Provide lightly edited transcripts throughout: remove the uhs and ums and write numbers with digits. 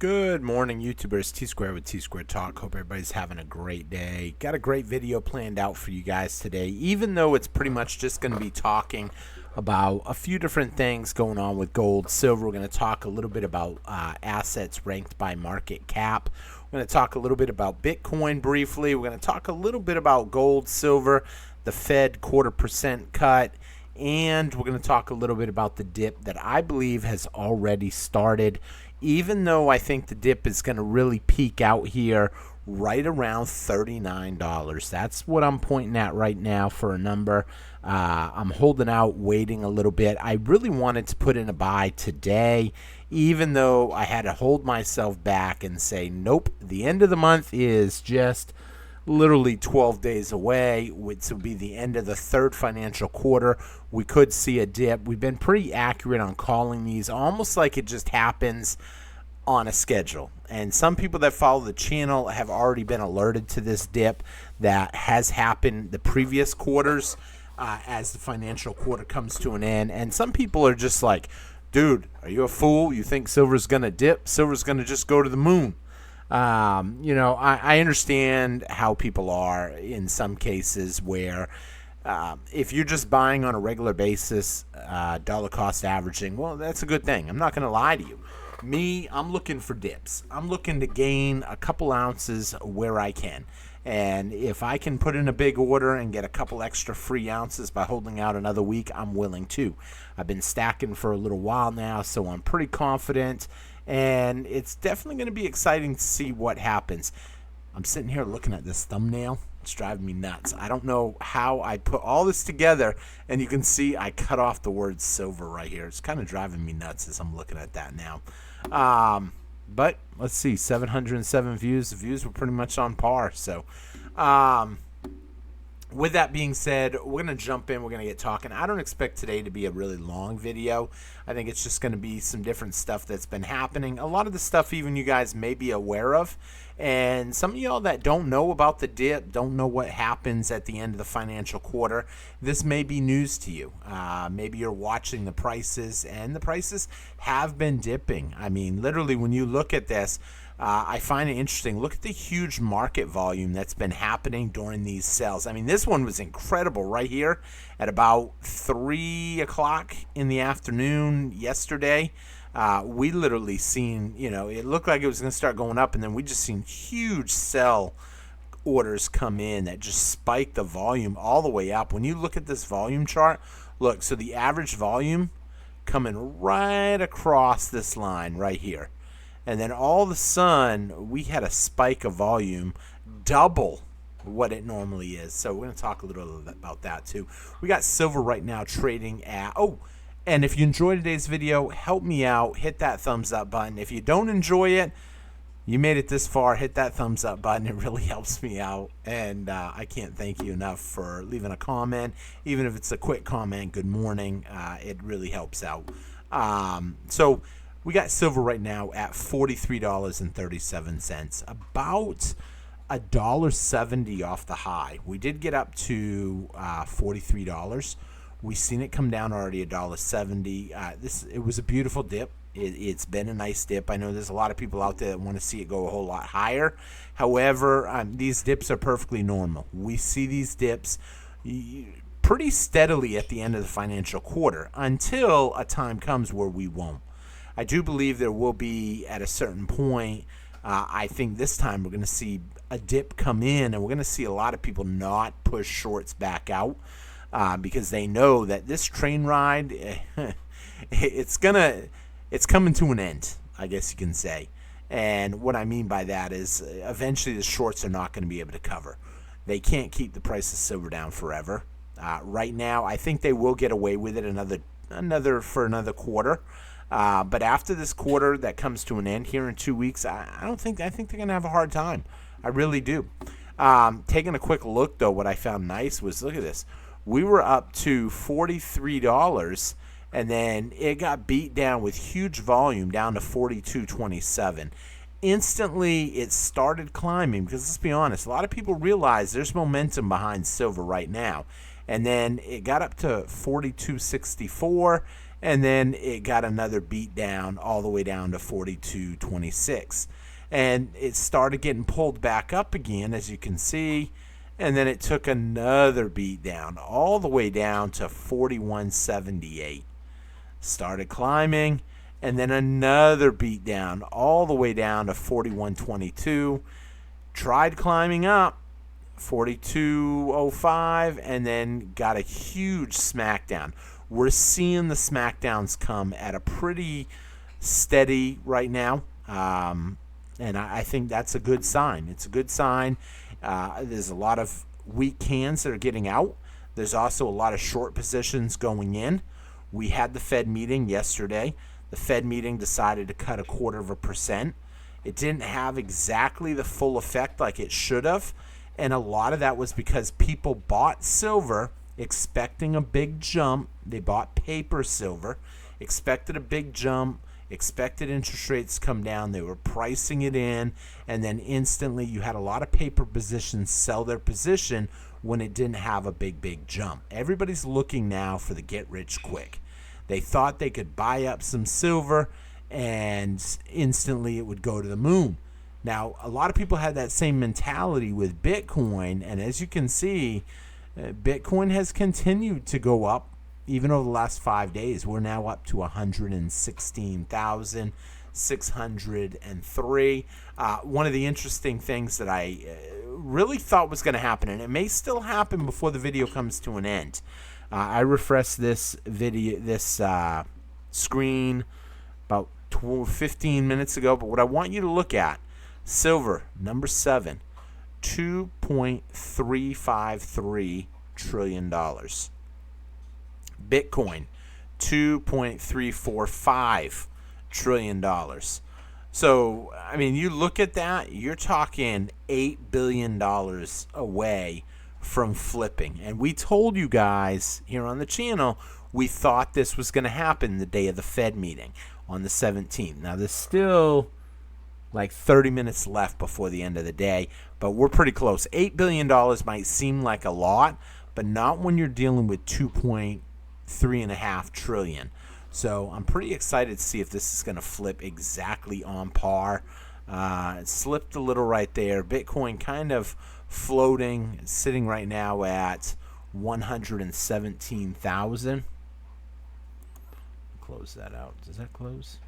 Good morning, YouTubers. T-Square with T-Square Talk. Hope everybody's having a great day. Got a great video planned out for you guys today, even though it's pretty much just going to be talking about a few different things going on with gold, silver. We're going to talk a little bit about assets ranked by market cap. We're going to talk a little bit about Bitcoin briefly. We're going to talk a little bit about gold, silver, the Fed 0.25% cut, and we're going to talk a little bit about the dip that I believe has already started, even though I think the dip is going to really peak out here right around $39. That's what I'm pointing at right now for a number. I'm holding out, waiting a little bit. I really wanted to put in a buy today, even though I had to hold myself back and say, nope, the end of the month is just literally 12 days away, which will be the end of the third financial quarter. We could see a dip. We've been pretty accurate on calling these, almost like it just happens on a schedule. And some people that follow the channel have already been alerted to this dip that has happened the previous quarters as the financial quarter comes to an end. And some people are just like, dude, are you a fool? You think silver's going to dip? Silver's going to just go to the moon. I understand how people are in some cases where if you're just buying on a regular basis, dollar cost averaging, well, that's a good thing. I'm not going to lie to you. Me, I'm looking for dips. I'm looking to gain a couple ounces where I can. And if I can put in a big order and get a couple extra free ounces by holding out another week, I'm willing to. I've been stacking for a little while now, so I'm pretty confident. And it's definitely going to be exciting to see what happens. I'm sitting here looking at this thumbnail. It's driving me nuts. I don't know how I put all this together, and you can see I cut off the word silver right here. It's kind of driving me nuts as I'm looking at that now. But let's see, 707 views. The views were pretty much on par. So with that being said, we're going to jump in. We're going to get talking. I don't expect today to be a really long video. I think it's just going to be some different stuff that's been happening. A lot of the stuff even you guys may be aware of. And some of y'all that don't know about the dip, don't know what happens at the end of the financial quarter, this may be news to you. Maybe you're watching the prices, and the prices have been dipping. I mean, literally, when you look at this, I find it interesting. Look at the huge market volume that's been happening during these sales. I mean, this one was incredible right here at about 3 o'clock in the afternoon yesterday. We literally seen, it looked like it was going to start going up, and then we just seen huge sell orders come in that just spiked the volume all the way up. When you look at this volume chart, look, so the average volume coming right across this line right here. And then all of a sudden, we had a spike of volume double what it normally is. So we're going to talk a little bit about that too. We got silver right now trading at, and if you enjoyed today's video, help me out. Hit that thumbs up button. If you don't enjoy it, you made it this far, hit that thumbs up button. It really helps me out. And I can't thank you enough for leaving a comment. Even if it's a quick comment, good morning, it really helps out. So we got silver right now at $43.37, about $1.70 off the high. We did get up to $43. We've seen it come down already $1.70. It was a beautiful dip. It's been a nice dip. I know there's a lot of people out there that want to see it go a whole lot higher. However, these dips are perfectly normal. We see these dips pretty steadily at the end of the financial quarter until a time comes where we won't. I do believe there will be at a certain point. I think this time we're going to see a dip come in, and we're going to see a lot of people not push shorts back out because they know that this train ride, it's coming to an end, I guess you can say. And what I mean by that is eventually the shorts are not going to be able to cover. They can't keep the price of silver down forever. Right now, I think they will get away with it for another quarter. But after this quarter that comes to an end here in 2 weeks, I think they're going to have a hard time. I really do. Taking a quick look, though, what I found nice was, look at this. We were up to $43, and then it got beat down with huge volume down to $42.27. Instantly, it started climbing because, let's be honest, a lot of people realize there's momentum behind silver right now. And then it got up to $42.64. and then it got another beat down all the way down to 42.26. And it started getting pulled back up again, as you can see, and then it took another beat down all the way down to 41.78. Started climbing, and then another beat down all the way down to 41.22. Tried climbing up 42.05, and then got a huge smackdown. We're seeing the smackdowns come at a pretty steady right now, and I think that's a good sign. It's a good sign. There's a lot of weak cans that are getting out. There's also a lot of short positions going in. We had the Fed meeting yesterday. The Fed meeting decided to cut 0.25%. It didn't have exactly the full effect like it should have, and a lot of that was because people bought silver expecting a big jump. They bought paper silver, expected a big jump, expected interest rates to come down. They were pricing it in, and then instantly you had a lot of paper positions sell their position when it didn't have a big jump. Everybody's looking now for the get rich quick. They thought they could buy up some silver and instantly it would go to the moon. Now, a lot of people had that same mentality with Bitcoin, and as you can see, Bitcoin has continued to go up even over the last 5 days. We're now up to 116,603. One of the interesting things that I really thought was going to happen, and it may still happen before the video comes to an end. I refreshed this screen about 15 minutes ago, but what I want you to look at, silver, number 7, $2.353 trillion. Bitcoin, $2.345 trillion. So, I mean, you look at that, you're talking $8 billion away from flipping. And we told you guys here on the channel, we thought this was going to happen the day of the Fed meeting on the 17th. Now, there's still like 30 minutes left before the end of the day, but we're pretty close. $8 billion might seem like a lot, but not when you're dealing with 2.3.5 trillion. So I'm pretty excited to see if this is going to flip exactly on par. It slipped a little right there. Bitcoin kind of floating, sitting right now at 117,000. Close that out. Does that close?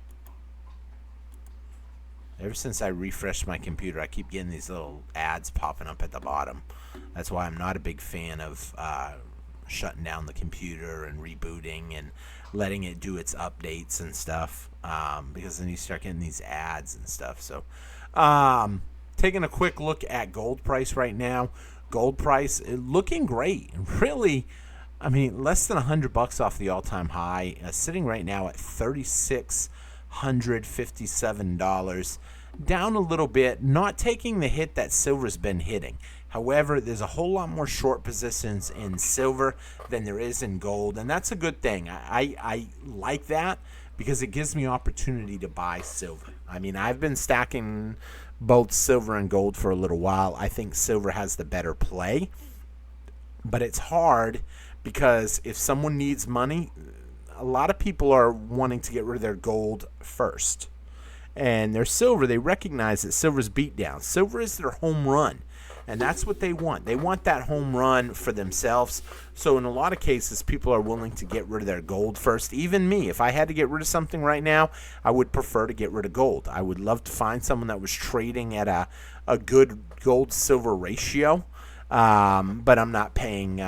Ever since I refreshed my computer, I keep getting these little ads popping up at the bottom. That's why I'm not a big fan of shutting down the computer and rebooting and letting it do its updates and stuff, because then you start getting these ads and stuff. So taking a quick look at gold price right now. Gold price looking great. Really, I mean, less than $100 off the all-time high, sitting right now at $3,657, down a little bit, not taking the hit that silver's been hitting. However, there's a whole lot more short positions in silver than there is in gold, and that's a good thing. I like that because it gives me opportunity to buy silver. I mean, I've been stacking both silver and gold for a little while. I think silver has the better play, but it's hard because if someone needs money, a lot of people are wanting to get rid of their gold first. And their silver, they recognize that silver's beat down. Silver is their home run, and that's what they want. They want that home run for themselves. So in a lot of cases, people are willing to get rid of their gold first. Even me, if I had to get rid of something right now, I would prefer to get rid of gold. I would love to find someone that was trading at a good gold-silver ratio, but I'm not paying...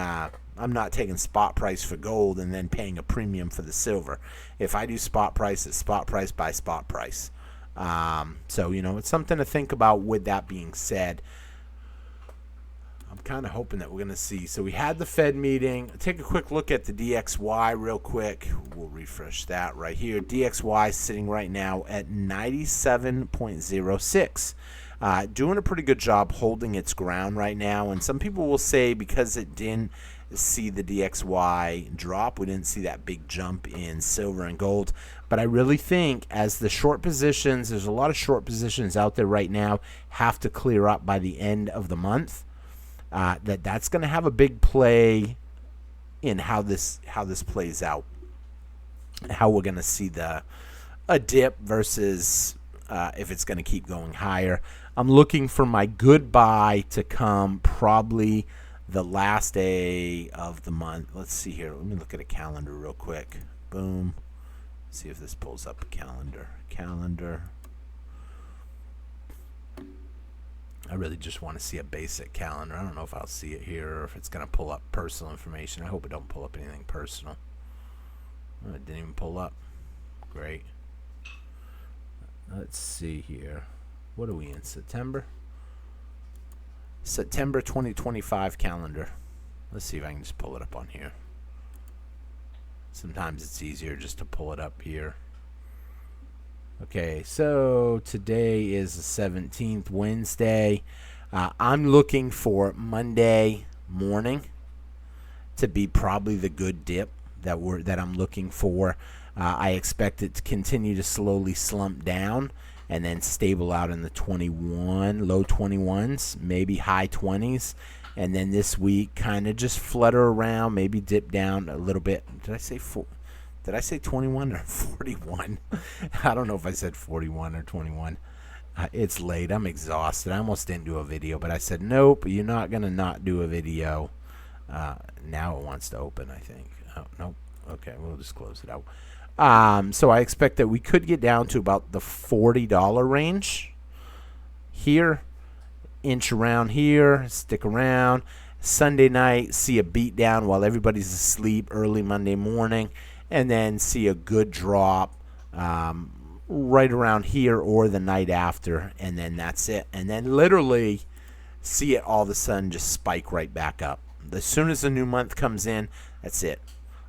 I'm not taking spot price for gold and then paying a premium for the silver. If I do spot price, it's spot price by spot price. So, you know, it's something to think about. With that being said, I'm kind of hoping that we're going to see. So we had the Fed meeting. Take a quick look at the DXY real quick. We'll refresh that right here. DXY sitting right now at 97.06. Doing a pretty good job holding its ground right now. And some people will say because it didn't see the DXY drop, we didn't see that big jump in silver and gold, but I really think as the short positions, there's a lot of short positions out there right now, have to clear up by the end of the month, that's going to have a big play in how this plays out. how we're going to see a dip versus if it's going to keep going higher. I'm looking for my good buy to come probably the last day of the month. Let's see here. Let me look at a calendar real quick. Boom. See if this pulls up a calendar. I really just want to see a basic calendar. I don't know if I'll see it here or if it's going to pull up personal information. I hope it don't pull up anything personal. Oh, it didn't even pull up. Great. Let's see here. What are we in? September 2025 calendar. Let's see if I can just pull it up on here. Sometimes it's easier just to pull it up here. Okay, so today is the 17th, Wednesday. I'm looking for Monday morning to be probably the good dip that I'm looking for. I expect it to continue to slowly slump down and then stable out in the low 21s, maybe high 20s. And then this week kind of just flutter around, maybe dip down a little bit. Did I say 21 or 41? I don't know if I said 41 or 21. It's late. I'm exhausted. I almost didn't do a video, but I said, nope, you're not going to not do a video. Now it wants to open, I think. Oh, nope. Okay, we'll just close it out. So I expect that we could get down to about the $40 range here. Inch around here. Stick around. Sunday night, see a beat down while everybody's asleep early Monday morning. And then see a good drop right around here or the night after, and then that's it. And then literally see it all of a sudden just spike right back up. As soon as the new month comes in, that's it.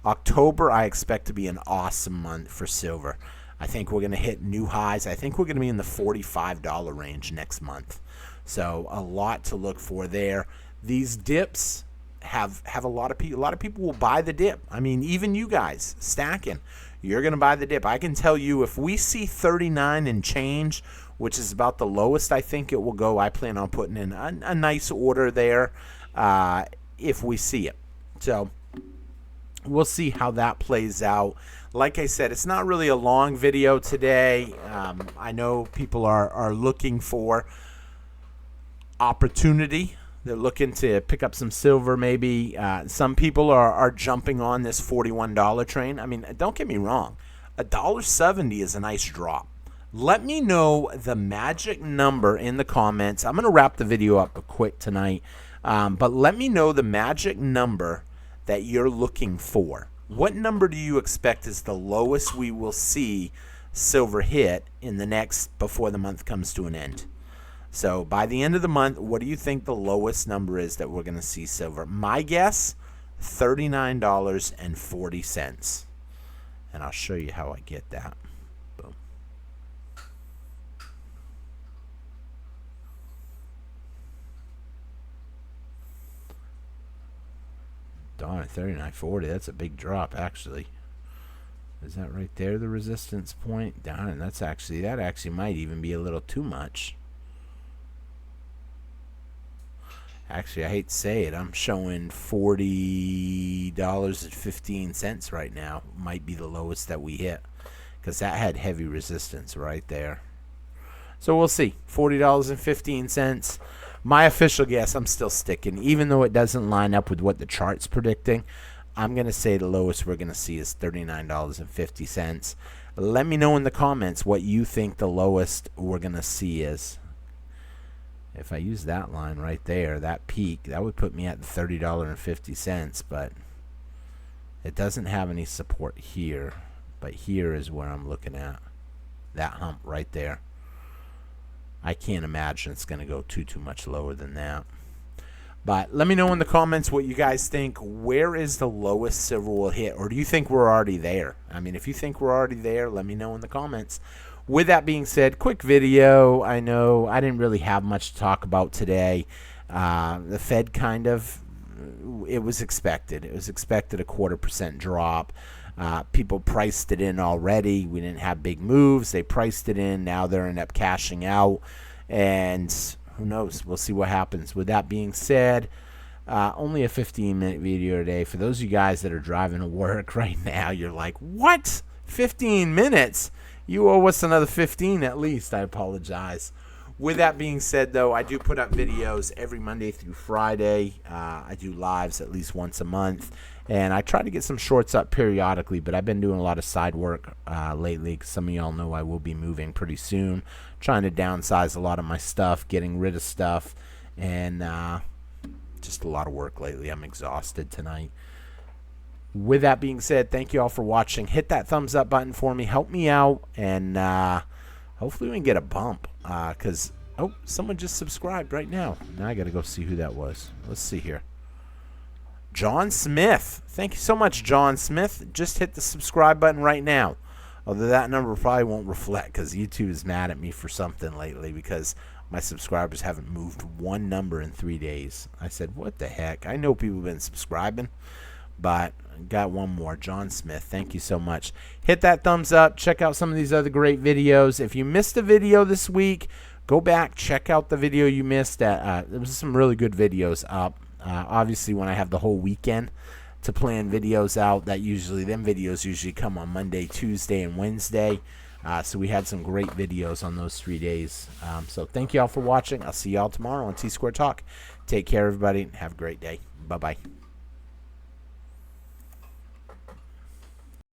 October, I expect to be an awesome month for silver. I think we're going to hit new highs. I think we're going to be in the $45 range next month. So a lot to look for there. These dips have a lot of people. A lot of people will buy the dip. I mean, even you guys stacking, you're going to buy the dip. I can tell you, if we see 39 and change, which is about the lowest I think it will go, I plan on putting in a nice order there if we see it. So we'll see how that plays out. Like I said, it's not really a long video today. I know people are looking for opportunity. They're looking to pick up some silver maybe. Some people are jumping on this $41 train. I mean, don't get me wrong. $1.70 is a nice drop. Let me know the magic number in the comments. I'm going to wrap the video up quick tonight. But let me know the magic number that you're looking for. What number do you expect is the lowest we will see silver hit in the before the month comes to an end? So by the end of the month, what do you think the lowest number is that we're going to see silver? My guess, $39.40. And I'll show you how I get that. Boom. Darn, $39.40. That's a big drop, actually. Is that right there, the resistance point? Darn, that actually might even be a little too much. Actually, I hate to say it, I'm showing $40.15 right now. Might be the lowest that we hit, because that had heavy resistance right there. So we'll see. $40.15. My official guess, I'm still sticking. Even though it doesn't line up with what the chart's predicting, I'm going to say the lowest we're going to see is $39.50. Let me know in the comments what you think the lowest we're going to see is. If I use that line right there, that peak, that would put me at $30.50, but it doesn't have any support here. But here is where I'm looking at. That hump right there. I can't imagine it's going to go too much lower than that. But let me know in the comments what you guys think. Where is the lowest silver will hit? Or do you think we're already there? I mean, if you think we're already there, let me know in the comments. With that being said, quick video. I know I didn't really have much to talk about today. The Fed it was expected. It was expected a 0.25% drop. People priced it in already. We didn't have big moves. They priced it in. Now they're end up cashing out. And who knows? We'll see what happens. With that being said, only a 15-minute video today. For those of you guys that are driving to work right now, you're like, what? 15 minutes? You owe us another 15 at least. I apologize. With that being said, though, I do put up videos every Monday through Friday. I do lives at least once a month. And I try to get some shorts up periodically, but I've been doing a lot of side work lately. 'Cause some of y'all know I will be moving pretty soon. Trying to downsize a lot of my stuff, getting rid of stuff, and just a lot of work lately. I'm exhausted tonight. With that being said, thank you all for watching. Hit that thumbs up button for me. Help me out, and hopefully we can get a bump. Because, oh, someone just subscribed right now. Now I got to go see who that was. Let's see here. John Smith. Thank you so much, John Smith. Just hit the subscribe button right now. Although that number probably won't reflect because YouTube is mad at me for something lately because my subscribers haven't moved one number in 3 days. I said, what the heck? I know people have been subscribing, but got one more. John Smith, thank you so much. Hit that thumbs up. Check out some of these other great videos. If you missed a video this week, go back, check out the video you missed. There was some really good videos up. Obviously, when I have the whole weekend to plan videos out, them videos usually come on Monday, Tuesday, and Wednesday. So we had some great videos on those 3 days. So thank you all for watching. I'll see y'all tomorrow on T-Square Talk. Take care, everybody. Have a great day. Bye-bye.